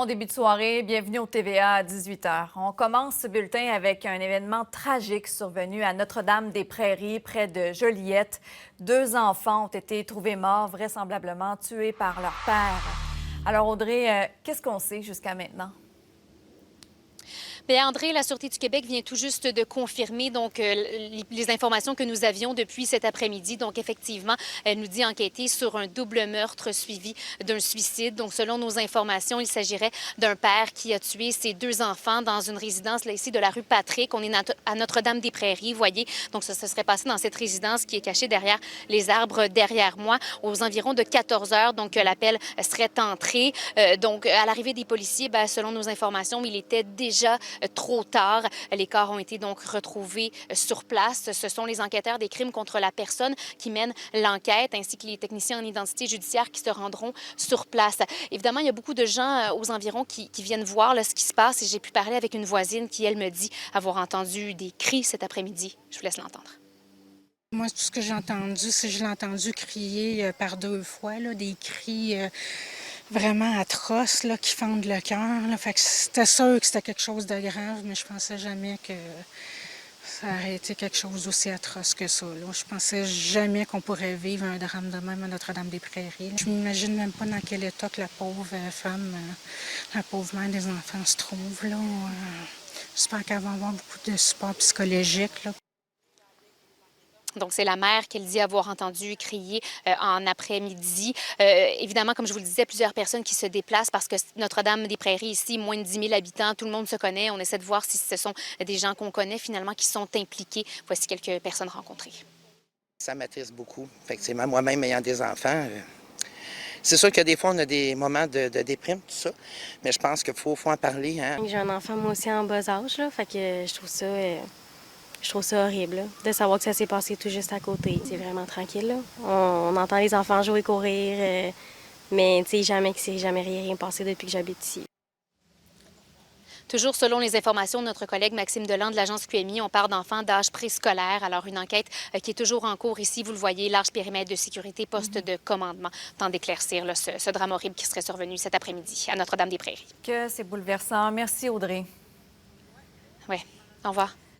Bon début de soirée, bienvenue au TVA à 18h. On commence ce bulletin avec un événement tragique survenu à Notre-Dame-des-Prairies, près de Joliette. 2 enfants ont été trouvés morts, vraisemblablement tués par leur père. Alors Audrey, qu'est-ce qu'on sait jusqu'à maintenant? Bien, André, la Sûreté du Québec vient tout juste de confirmer les informations que nous avions depuis cet après-midi. Donc, effectivement, elle nous dit enquêter sur un double meurtre suivi d'un suicide. Donc, selon nos informations, il s'agirait d'un père qui a tué ses 2 enfants dans une résidence là, ici de la rue Patrick. On est à Notre-Dame-des-Prairies, voyez. Donc, ça se serait passé dans cette résidence qui est cachée derrière les arbres derrière moi aux environs de 14 heures. Donc, l'appel serait entré. Donc, à l'arrivée des policiers, bien, selon nos informations, il était déjà trop tard. Les corps ont été donc retrouvés sur place. Ce sont les enquêteurs des crimes contre la personne qui mènent l'enquête, ainsi que les techniciens en identité judiciaire qui se rendront sur place. Évidemment, il y a beaucoup de gens aux environs qui viennent voir là, ce qui se passe. Et j'ai pu parler avec une voisine qui, elle, me dit avoir entendu des cris cet après-midi. Je vous laisse l'entendre. Moi, tout ce que j'ai entendu, c'est que je l'ai entendu crier par 2 fois, là, des cris vraiment atroces là, qui fendent le cœur. Fait que c'était sûr que c'était quelque chose de grave, mais je pensais jamais que ça aurait été quelque chose d'aussi atroce que ça. Là. Je pensais jamais qu'on pourrait vivre un drame de même à Notre-Dame-des-Prairies. Là. Je m'imagine même pas dans quel état que la pauvre femme, la pauvre mère des enfants se trouve. Là. J'espère qu'elle va avoir beaucoup de support psychologique. Là. Donc, c'est la mère qu'elle dit avoir entendu crier en après-midi. Évidemment, comme je vous le disais, plusieurs personnes qui se déplacent parce que Notre-Dame-des-Prairies, ici, moins de 10 000 habitants, tout le monde se connaît. On essaie de voir si ce sont des gens qu'on connaît finalement qui sont impliqués. Voici quelques personnes rencontrées. Ça m'attriste beaucoup. Effectivement, moi-même ayant des enfants, c'est sûr que des fois, on a des moments de déprime, tout ça, mais je pense qu'il faut en parler. Hein? J'ai un enfant, moi aussi, en bas âge, là, fait que je trouve ça horrible, là, de savoir que ça s'est passé tout juste à côté. C'est vraiment tranquille, là. On entend les enfants jouer, courir, mais tu sais, jamais que c'est jamais rien passé depuis que j'habite ici. Toujours selon les informations de notre collègue Maxime Deland de l'agence QMI, on parle d'enfants d'âge préscolaire. Alors, une enquête qui est toujours en cours ici, vous le voyez, large périmètre de sécurité, poste de commandement, tant d'éclaircir là, ce drame horrible qui serait survenu cet après-midi à Notre-Dame-des-Prairies. Que c'est bouleversant. Merci Audrey. Oui, au revoir.